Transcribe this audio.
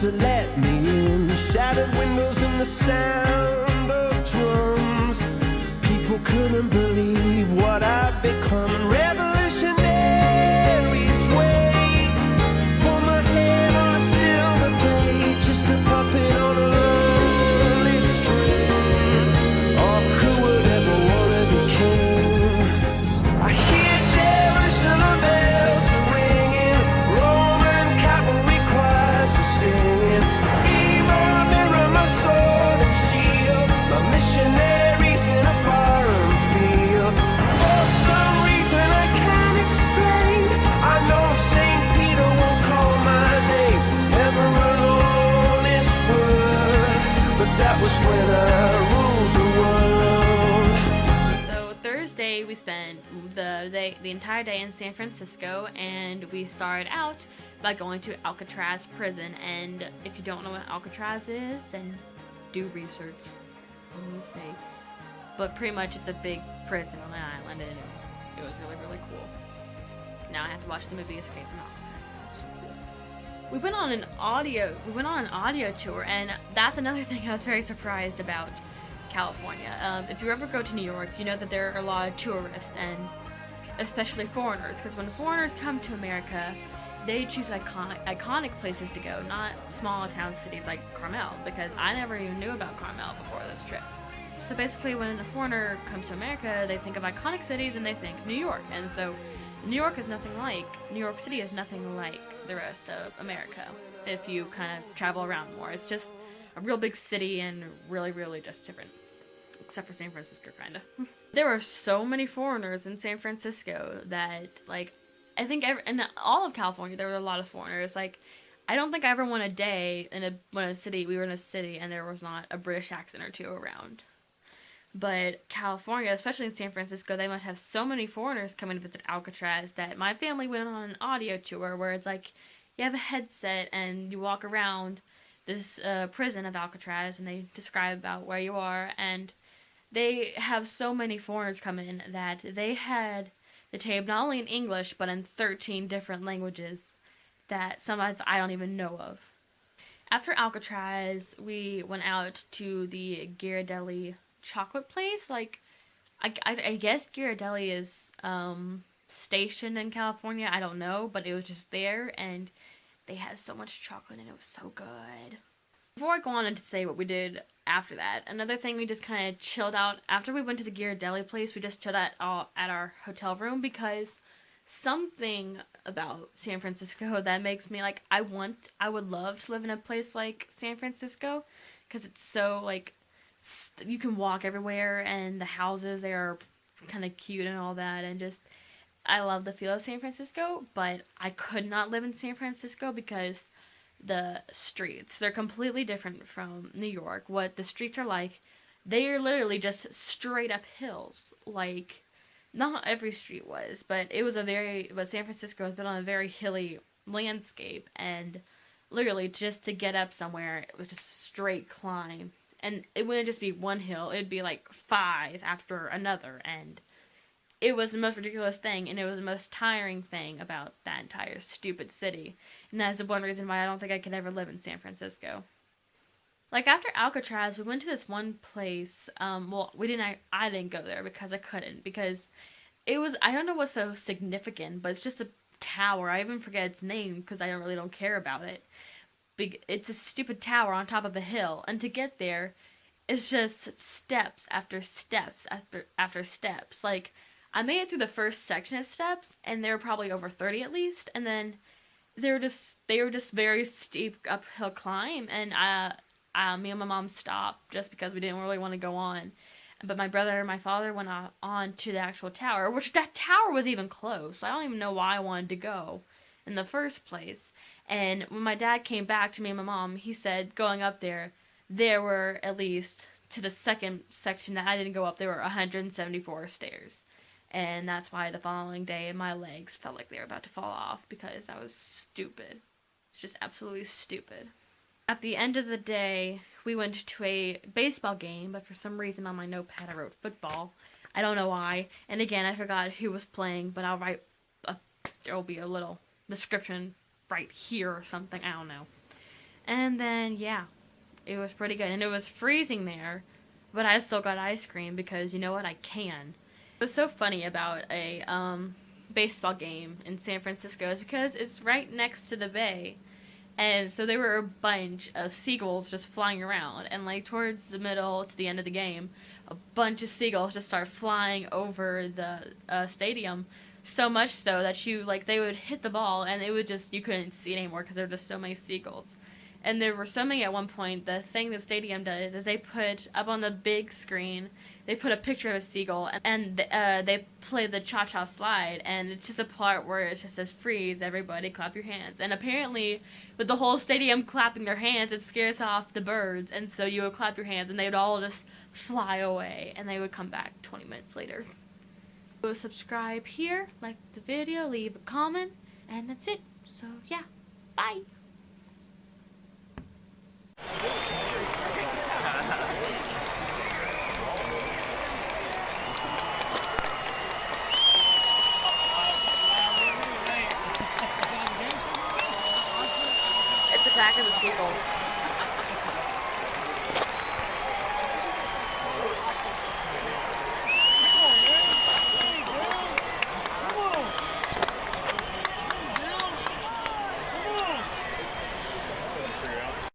to let me in. Shattered windows and the sound of drums. People couldn't believe what I'd become. Revolutionaries wait for my head on a silver plate, just a puppet on a lonely string. Oh, who would ever want to be king? I hear Jerusalem bells are ringing, Roman cavalry choirs are singing. Viva, mirror, my sword and shield, my missionaries in a foreign field. For some reason I can't explain, I know St. Peter won't call my name ever alone this world, but that was when I ruled the world. So Thursday we spent the entire day in San Francisco, and we started out by going to Alcatraz prison. And if you don't know what Alcatraz is, then do research. Let me say. But pretty much it's a big prison on an island, and it was really, really cool. Now I have to watch the movie Escape from Alcatraz. It's so cool. We went on an audio tour, and that's another thing I was very surprised about California. If you ever go to New York, you know that there are a lot of tourists, and especially foreigners, because when foreigners come to America, they choose iconic places to go, not small town cities like Carmel, because I never even knew about Carmel before this trip. So basically, when a foreigner comes to America, they think of iconic cities and they think New York. And so New York City is nothing like the rest of America if you kind of travel around more. It's just a real big city and really, really just different. Except for San Francisco, kind of. There were so many foreigners in San Francisco that, like, I think in all of California, there were a lot of foreigners. Like, I don't think I ever went a day we were in a city and there was not a British accent or two around. But California, especially in San Francisco, they must have so many foreigners coming to visit Alcatraz that my family went on an audio tour where it's like, you have a headset and you walk around this prison of Alcatraz and they describe about where you are, and they have so many foreigners come in that they had the tape not only in English but in 13 different languages that some I don't even know of. After Alcatraz, we went out to the Ghirardelli chocolate place. Like, I guess Ghirardelli is stationed in California. I don't know, but it was just there, and they had so much chocolate and it was so good. Before I go on and say what we did after that, another thing, we just kind of chilled out. After we went to the Ghirardelli place, we just chilled out at our hotel room, because something about San Francisco that makes me like, I would love to live in a place like San Francisco, because it's so, like, you can walk everywhere, and the houses, they are kind of cute and all that, and just, I love the feel of San Francisco. But I could not live in San Francisco because the streets, they're completely different from New York. What the streets are like, they are literally just straight up hills. Like, not every street was, but San Francisco has been on a very hilly landscape, and literally just to get up somewhere, it was just a straight climb. And it wouldn't just be one hill, it'd be like 5 after another, and it was the most ridiculous thing, and it was the most tiring thing about that entire stupid city. And that's one reason why I don't think I could ever live in San Francisco. Like, after Alcatraz, we went to this one place, I didn't go there because I couldn't, because it was, I don't know what's so significant, but it's just a tower. I even forget its name because I really don't care about it. It's a stupid tower on top of a hill, and to get there, it's just steps after steps after steps. Like, I made it through the first section of steps, and there were probably over 30 at least, and then they were just very steep uphill climb, and me and my mom stopped just because we didn't really want to go on. But my brother and my father went on to the actual tower, which that tower was even close. So I don't even know why I wanted to go in the first place. And when my dad came back to me and my mom, he said going up there were, at least to the second section that I didn't go up, there were 174 stairs. And that's why the following day my legs felt like they were about to fall off, because I was stupid. It's just absolutely stupid. At the end of the day, we went to a baseball game, but for some reason on my notepad I wrote football. I don't know why. And again, I forgot who was playing, but I'll write, there will be a little description right here or something, I don't know. And then, yeah, it was pretty good. And it was freezing there, but I still got ice cream because, you know what, I can. It was so funny about a baseball game in San Francisco is because it's right next to the bay. And so there were a bunch of seagulls just flying around. And, like, towards the middle to the end of the game, a bunch of seagulls just started flying over the stadium. So much so that they would hit the ball and it would just, you couldn't see it anymore because there were just so many seagulls. And there were so many at one point. The thing the stadium does is they put up on the big screen, they put a picture of a seagull, and they play the cha-cha slide, and it's just a part where it just says freeze, everybody clap your hands. And apparently, with the whole stadium clapping their hands, it scares off the birds, and so you would clap your hands, and they would all just fly away, and they would come back 20 minutes later. So subscribe here, like the video, leave a comment, and that's it. So yeah, bye! It's attacking the seagulls.